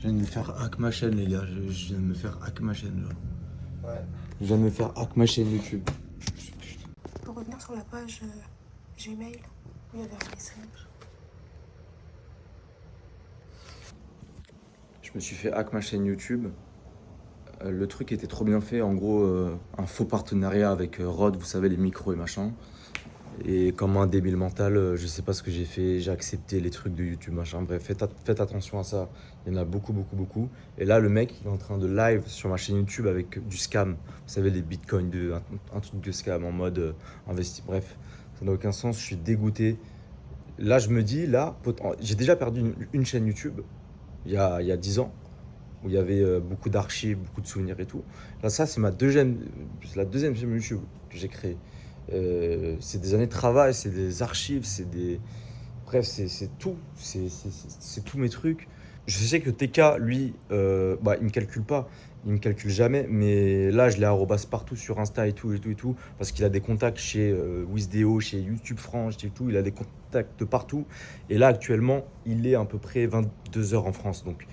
Je viens de me faire hack ma chaîne, les gars. Je viens de me faire hack ma chaîne, là. Ouais. Je viens de me faire hack ma chaîne YouTube. Pour revenir sur la page Gmail, où il y avait un message. Je me suis fait hack ma chaîne YouTube. Le truc était trop bien fait. En gros, un faux partenariat avec Rode, vous savez, les micros et machin. Et comme un débile mental, je sais pas ce que j'ai fait. J'ai accepté les trucs de YouTube, machin. Bref, faites attention à ça. Il y en a beaucoup, beaucoup, beaucoup. Et là, le mec, il est en train de live sur ma chaîne YouTube avec du scam. Vous savez, les bitcoins, un truc de scam en mode investi. Bref, ça n'a aucun sens. Je suis dégoûté. Là, je me dis, là, j'ai déjà perdu une chaîne YouTube il y a 10 ans. Où il y avait beaucoup d'archives, beaucoup de souvenirs et tout. Là, ça, c'est la deuxième chaîne YouTube que j'ai créée. C'est des années de travail, c'est des archives, c'est des... Bref, c'est tout. C'est tous mes trucs. Je sais que TK, lui, il me calcule pas. Il me calcule jamais. Mais là, je l'ai arrobasse partout sur Insta et tout. Parce qu'il a des contacts chez Wizdeo, chez YouTube France et tout. Il a des contacts partout. Et là, actuellement, il est à peu près 22h en France. Donc,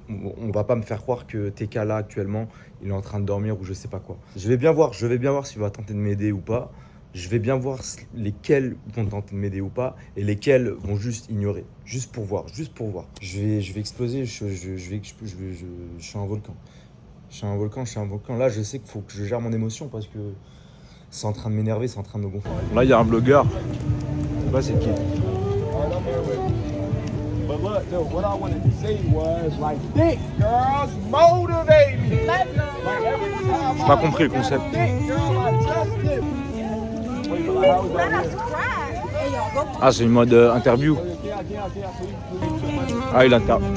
on va pas me faire croire que TK là actuellement il est en train de dormir ou je sais pas quoi. Je vais bien voir s'il va tenter de m'aider ou pas. Je vais bien voir lesquels vont tenter de m'aider ou pas et lesquels vont juste ignorer. Juste pour voir. Je vais exploser, je suis un volcan. Je suis un volcan. Là, je sais qu'il faut que je gère mon émotion parce que c'est en train de m'énerver, c'est en train de me gonfler. Là, il y a un blogueur. Je sais pas c'est qui. But look, dude, what I wanted to say was like, thick girls motivate me. Like every time J'ai pas compris le concept. thick girl, I just did. Wait, but like, how was that? Ah, c'est une mode interview. Ah, il interview.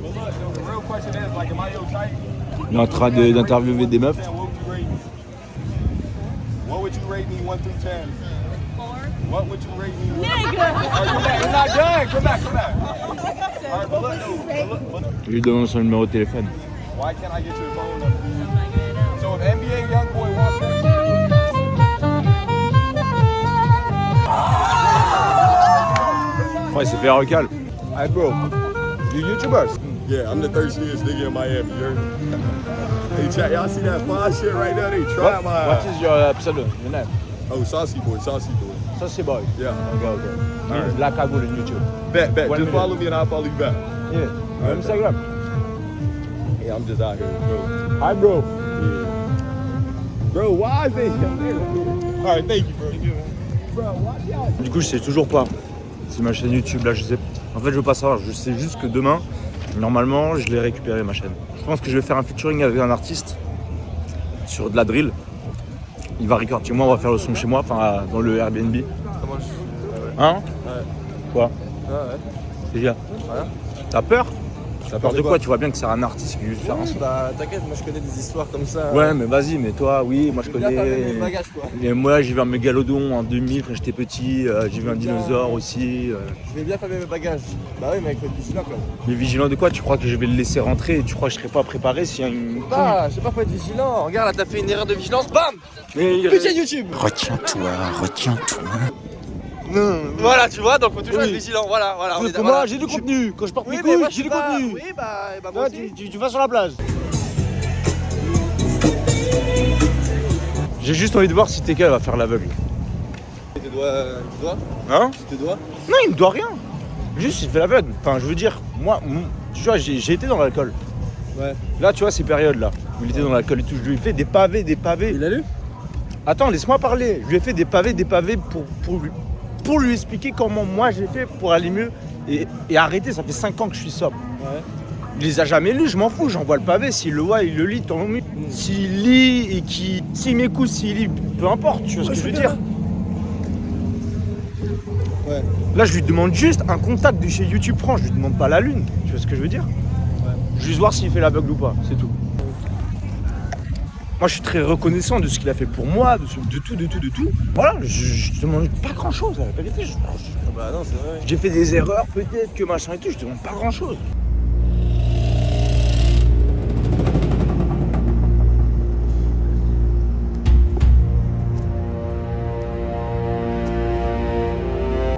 But look, the real question is like, am I your type? Il est en train d'interviewer des meufs. What would you rate me 1 through 10? What would you rate me? Nigga! You're not done. Come back. All right, but look. Je lui demande son numéro de téléphone. Why can't I get your phone number? So if NBA Youngboy wants to... Ouais, il s'est fait recal. Hey, bro. You YouTubers? Yeah, I'm the thirstiest nigga in Miami. You heard? Hey, chat, y'all see that fly shit right there? They tried my... What is your pseudo? Your name? Oh, Saucy Boy. Saucy boy. Yeah. Okay. All right. Black Agul on YouTube. Bet. 1 Just minute. follow me and I'll follow you back. Yeah. All right, Instagram. Yeah, I'm just out here, bro. Hi bro. Yeah. Bro, why is they... All right, thank you, bro. Bro, watch out. Du coup, je sais toujours pas si ma chaîne YouTube là, je sais. En fait, je veux pas savoir. Je sais juste que demain, normalement, je l'ai récupéré ma chaîne. Je pense que je vais faire un featuring avec un artiste sur de la drill. Il va record chez moi, on va faire le son chez moi, enfin dans le Airbnb. Comment Hein? Ouais. Quoi? Ouais. Les gars, Rien. t'as peur? T'as peur de de quoi? quoi? Tu vois bien que c'est un artiste qui veut juste faire un son. Bah, t'inquiète, moi je connais des histoires comme ça. Ouais, mais vas-y, mais toi, oui, moi je J'ai bien fait mes connais. bagages, quoi. Et moi, j'ai vu un mégalodon en 2000 quand j'étais petit. J'ai vu un dinosaure aussi. Je vais bien faire mes bagages. Bah oui, mais il faut être vigilant quand même. Mais vigilant de quoi? Tu crois que je vais le laisser rentrer? Tu crois que je serai pas préparé s'il y a une. Ah, je sais pas, faut être vigilant. Regarde, là, t'as fait une erreur de vigilance, bam! Mais Putain, YouTube! Retiens-toi. Non. Voilà, tu vois, donc faut toujours être vigilant. Voilà. on est- moi, voilà. j'ai du contenu. Quand je porte Oui, mes mais couilles, moi, j'ai du pas- contenu. Oui, bah moi Là, aussi. tu vas sur la plage. J'ai juste envie de voir si TK va faire l'aveugle. Tu dois. Hein? Tu dois? Non, il me doit rien. Juste, il fait l'aveugle. Enfin, je veux dire, moi, tu vois, j'ai été dans l'alcool. Ouais. Là, tu vois, ces périodes-là, où il était dans l'alcool et tout, je lui ai fait des pavés. Il a lu? Attends, laisse-moi parler. Je lui ai fait des pavés pour lui expliquer comment moi j'ai fait pour aller mieux et arrêter. Ça fait 5 ans que je suis sobre. Ouais. Il les a jamais lus, je m'en fous, j'envoie le pavé. S'il le voit, il le lit, tant mieux. S'il lit et s'il m'écoute, s'il lit, peu importe, tu vois ce que je veux dire. Ouais. Là, je lui demande juste un contact de chez YouTube France, je lui demande pas la lune, tu vois ce que je veux dire. Ouais. Juste voir s'il fait l'aveugle ou pas, c'est tout. Moi, je suis très reconnaissant de ce qu'il a fait pour moi, de tout. Voilà, je demande pas grand-chose, la vérité. Bah non, c'est vrai. J'ai fait des erreurs, peut-être que machin et tout, je demande pas grand-chose.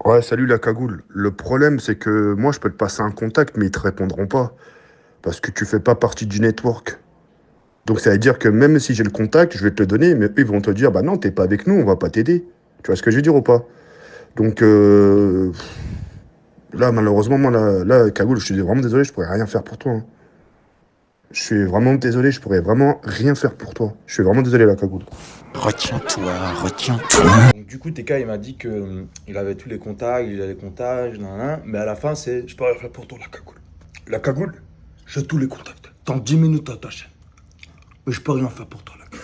Ouais, salut la cagoule. Le problème, c'est que moi, je peux te passer un contact, mais ils te répondront pas. Parce que tu fais pas partie du network. Donc ça veut dire que même si j'ai le contact, je vais te le donner, mais eux, ils vont te dire, bah non, t'es pas avec nous, on va pas t'aider. Tu vois ce que je veux dire ou pas? Donc là, malheureusement, moi, là, cagoule, je suis vraiment désolé, je pourrais rien faire pour toi, hein. Je suis vraiment désolé, je pourrais vraiment rien faire pour toi. Je suis vraiment désolé, la cagoule. Retiens-toi. Donc, du coup, TK, il m'a dit que il avait tous les contacts, il a les contacts, nan, mais à la fin, c'est je peux rien faire pour toi, la cagoule. La cagoule, j'ai tous les contacts. Dans 10 minutes à ta chaîne. Mais je peux rien faire pour toi, la cagoule.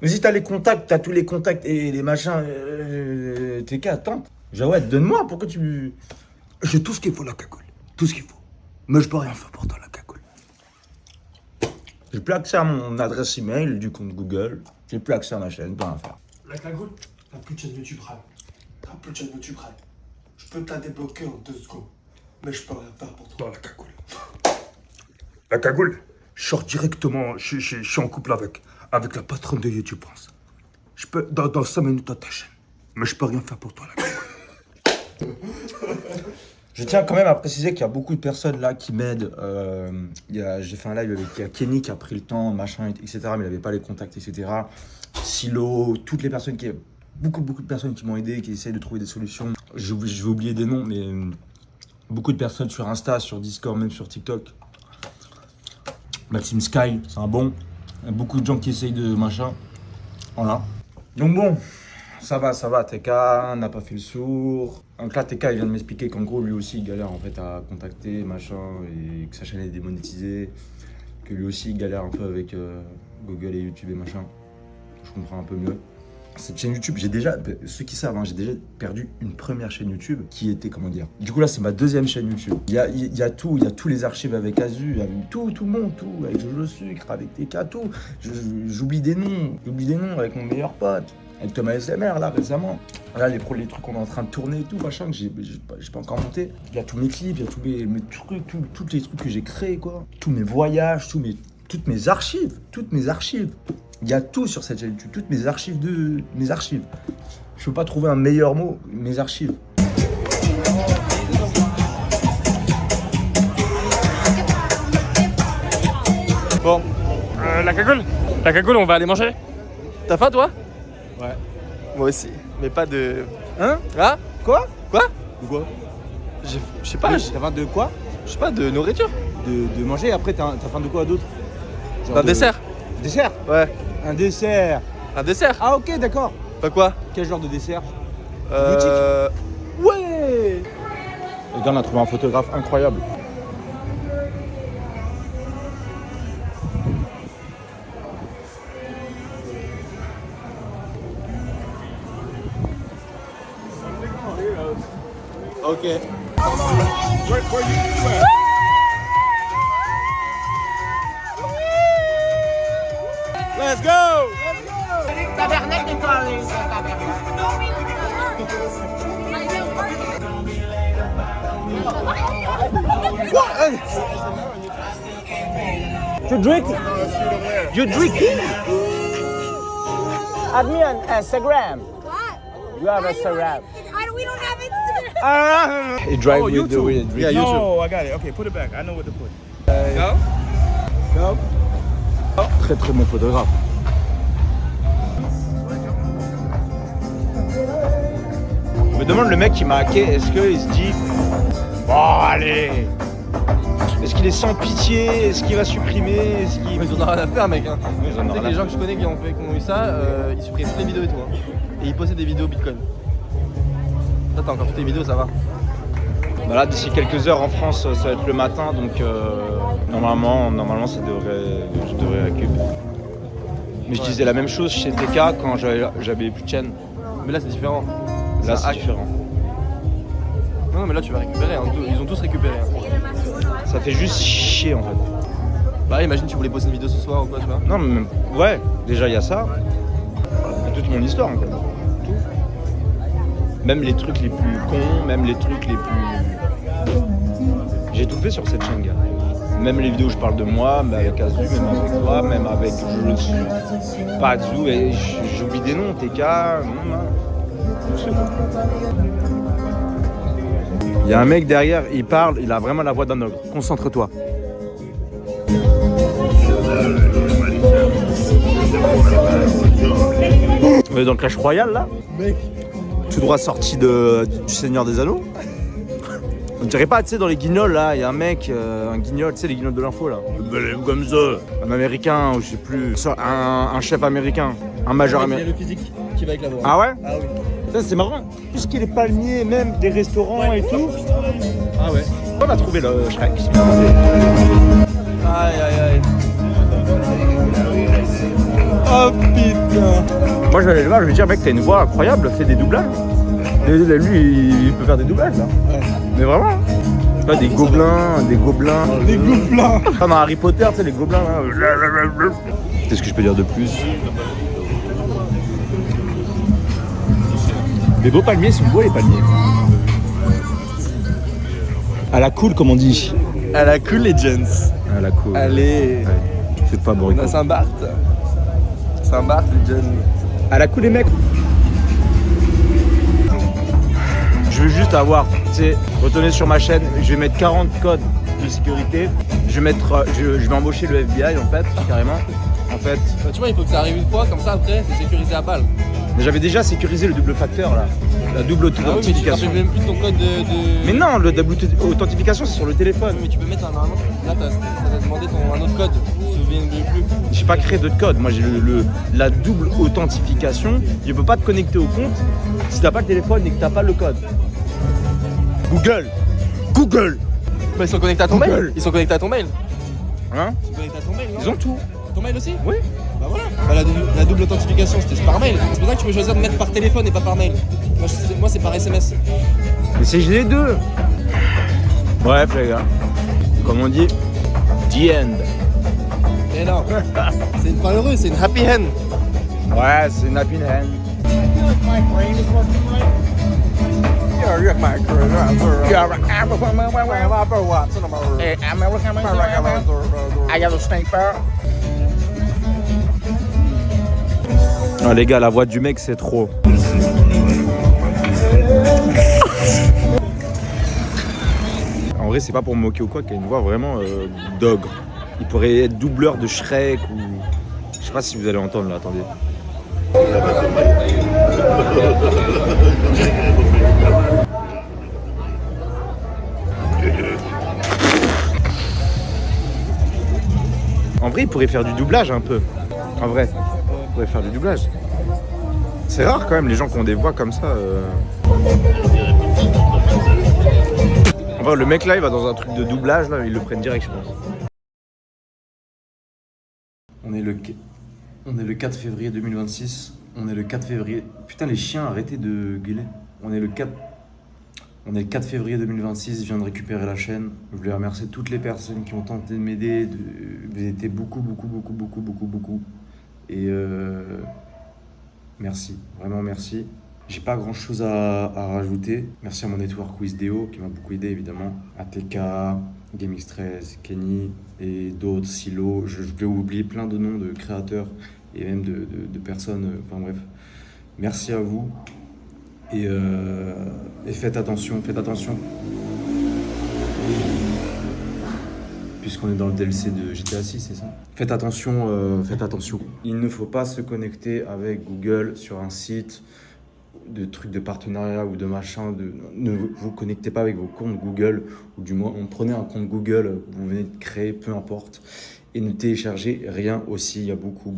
Mais si t'as les contacts, t'as tous les contacts et les machins, TK, attends. J'ai ouais, donne-moi, pourquoi tu. J'ai tout ce qu'il faut, la cagoule. Tout ce qu'il faut. Mais je peux rien faire pour toi, la cagoule. J'ai plus accès à mon adresse email du compte Google. J'ai plus accès à ma chaîne, pas rien faire. La cagoule, t'as plus de chaîne YouTube Prime. T'as plus de chaîne YouTube Prime. Je peux te la débloquer en 2 secondes. Mais je peux rien faire pour toi, la cagoule. La cagoule, je sors directement, je suis en couple avec la patronne de YouTube France. Je peux, dans 5 minutes à ta chaîne. Mais je peux rien faire pour toi, la cagoule. Je tiens quand même à préciser qu'il y a beaucoup de personnes là qui m'aident. J'ai fait un live avec il y a Kenny qui a pris le temps, machin, etc. Mais il n'avait pas les contacts, etc. Silo, toutes les personnes qui... Beaucoup de personnes qui m'ont aidé, qui essayent de trouver des solutions. Je vais oublier des noms, mais beaucoup de personnes sur Insta, sur Discord, même sur TikTok. Maxime Sky, c'est un bon. Il y a beaucoup de gens qui essayent de machin. Voilà. Donc bon, ça va, TK n'a pas fait le sourd. Donc là, TK, il vient de m'expliquer qu'en gros, lui aussi, il galère en fait à contacter, machin, et que sa chaîne est démonétisée. Que lui aussi, il galère un peu avec Google et YouTube et machin. Je comprends un peu mieux. Cette chaîne YouTube, j'ai déjà, ceux qui savent, hein, j'ai déjà perdu une première chaîne YouTube qui était, comment dire. Du coup là, c'est ma deuxième chaîne YouTube. Il y a tous les archives avec Azu, avec tout le monde, tout, avec Jojo Sucre, avec TK, tout. J'oublie des noms, avec mon meilleur pote, avec Thomas SMR là récemment. Là, les trucs qu'on est en train de tourner et tout, machin, que j'ai pas encore monté. Il y a tous mes clips, il y a tous mes trucs, tous les trucs que j'ai créés, quoi. Tous mes voyages, toutes mes archives. Il y a tout sur cette chaîne YouTube, toutes mes archives. Je peux pas trouver un meilleur mot, mes archives. Bon, la cagoule, on va aller manger. T'as faim toi? Ouais. Moi aussi, mais pas de... Hein? Ah? Quoi? De quoi? Je sais pas, T'as faim de quoi? je sais pas, de nourriture. De manger, après t'as faim de quoi d'autre? D'un dessert. Dessert? Ouais. Un dessert. Un dessert. Ah ok, d'accord. Pas quoi? Quel genre de dessert? Ouais. Les gars, on a trouvé un photographe incroyable. Ok. Where you at? Let's go. You drink? Add me on Instagram. What? You have Instagram. We don't have Instagram. He drive Oh, with the YouTube. with Yeah, YouTube. No, I got it. Okay, put it back. I know what to put. Go. Très très bon photographe. Je me demande le mec qui m'a hacké, est-ce qu'il se dit bon allez, est-ce qu'il est sans pitié, est-ce qu'il va supprimer, est-ce qu'il... Ils en ont rien à faire, mec. Hein. Ils en ont Tu sais que rien les à gens que je connais qui ont eu ça, ils suppriment toutes les vidéos et tout. Hein. Et ils postaient des vidéos Bitcoin. Toi, t'as encore toutes tes vidéos, ça va. Bah là, d'ici quelques heures en France, ça va être le matin, donc normalement je devrais récupérer. Mais je disais la même chose chez TK quand j'avais plus de chaîne. Mais là, c'est différent. Là, un c'est hack. différent. Non, mais là, tu vas récupérer. Hein. Ils ont tous récupéré. Hein. Ça fait juste chier en fait. Bah, imagine, tu voulais poster une vidéo ce soir ou quoi, tu vois. Non, mais ouais, déjà il y a ça. Et toute mon histoire en fait. Tout. Même les trucs les plus cons, même les trucs les plus... J'ai tout fait sur cette chaîne, gars. Même les vidéos où je parle de moi, mais avec Azu, même avec toi, même avec je ne suis pas Azu, et j'oublie des noms, TK, Il y a un mec derrière, il parle, il a vraiment la voix d'un ogre. Concentre-toi. On est dans le Clash Royale là, mec. Tout droit sorti du Seigneur des Anneaux. On dirait pas, tu sais, dans les guignols là, il y a un mec, un guignol, tu sais, les guignols de l'info là. Comme ça. Un américain, ou je sais plus. Un chef américain. Un major américain. Il y a le physique qui va avec la voix. Ah ouais? Ah oui. Ça, c'est marrant. Puisqu'il est palmier, même des restaurants et tout. Ah ouais. On a trouvé le Shrek. Aïe aïe aïe. Oh putain. Moi, je vais aller le voir, je vais dire, mec, t'as une voix incroyable, fais des doublages. Et lui, il peut faire des doublages là. Ouais. Mais vraiment. Pas des gobelins, des gobelins. Des gobelins. Comme dans Harry Potter, tu sais, les gobelins là. Qu'est-ce que je peux dire de plus? Des beaux palmiers, sont beaux les palmiers. À la cool, comme on dit. À la cool Legends. À la cool. Allez. Ouais. C'est pas bon. On a Saint-Barth. Saint-Barth Legends. À la cool les mecs. Je veux juste avoir, tu sais, retourner sur ma chaîne, je vais mettre 40 codes de sécurité. Je vais embaucher le FBI en fait, carrément. En fait. Bah, tu vois, il faut que ça arrive une fois, comme ça après, c'est sécurisé à balle. Mais j'avais déjà sécurisé le double facteur là, la double authentification. Ah oui, mais tu te rappelles même plus ton code de... Mais non, le double authentification c'est sur le téléphone. Oui, mais tu peux mettre un autre. Là, ça t'a demandé un autre code. Tu te souviens plus. J'ai pas créé d'autre code. Moi j'ai la double authentification. Je peux pas te connecter au compte si t'as pas le téléphone et que t'as pas le code. Google. Bah, ils sont connectés à ton Google. mail. Ils sont connectés à ton mail. Hein? Ils sont connectés à ton mail, non? Ils ont tout. Ton mail aussi? Oui. Bah voilà. Bah, la double authentification, c'était par mail. C'est pour ça que tu peux choisir de mettre par téléphone et pas par mail. Moi, c'est par SMS. Mais c'est les deux. Bref les gars. Comme on dit, the end. Mais non. C'est une fin heureuse, c'est une happy end. Ouais, c'est une happy end. Non les gars, la voix du mec c'est trop. En vrai c'est pas pour me moquer ou quoi, qu'il y a une voix vraiment d'ogre. Il pourrait être doubleur de Shrek ou... Je sais pas si vous allez entendre là, attendez. En vrai, il pourrait faire du doublage un peu. En vrai, il pourrait faire du doublage. C'est rare quand même les gens qui ont des voix comme ça. En vrai, le mec là, il va dans un truc de doublage là, ils le prennent direct, je pense. On est le 4 février 2026. On est le 4 février. Putain, les chiens, arrêtez de gueuler. On est le 4 février 2026. Je viens de récupérer la chaîne. Je voulais remercier toutes les personnes qui ont tenté de m'aider. Vous étiez beaucoup. Et merci, vraiment merci. J'ai pas grand chose à rajouter. Merci à mon network Wizdeo qui m'a beaucoup aidé évidemment. ATK, GameX13, Kenny et d'autres, Silo. Je vais oublier plein de noms de créateurs et même de personnes. Enfin bref, merci à vous. Et faites attention. Puisqu'on est dans le DLC de GTA 6, c'est ça? Faites attention. Il ne faut pas se connecter avec Google sur un site de trucs de partenariat ou de machin. Ne vous connectez pas avec vos comptes Google, ou du moins prenez un compte Google que vous venez de créer, peu importe, et ne téléchargez rien aussi. Il y a beaucoup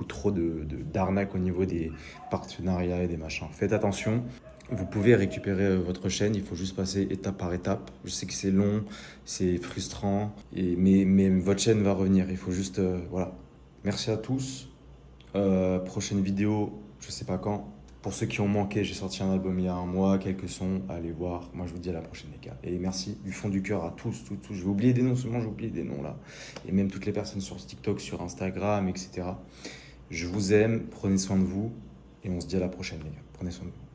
trop d'arnaques au niveau des partenariats et des machins. Faites attention. Vous pouvez récupérer votre chaîne, il faut juste passer étape par étape. Je sais que c'est long, c'est frustrant, mais votre chaîne va revenir. Il faut juste... voilà. Merci à tous. Prochaine vidéo, je sais pas quand. Pour ceux qui ont manqué, j'ai sorti un album il y a un mois, quelques sons, allez voir. Moi, je vous dis à la prochaine, les gars. Et merci du fond du cœur à tous. Je vais oublier des noms, seulement j'ai oublié des noms là. Et même toutes les personnes sur TikTok, sur Instagram, etc. Je vous aime, prenez soin de vous. Et on se dit à la prochaine, les gars. Prenez soin de vous.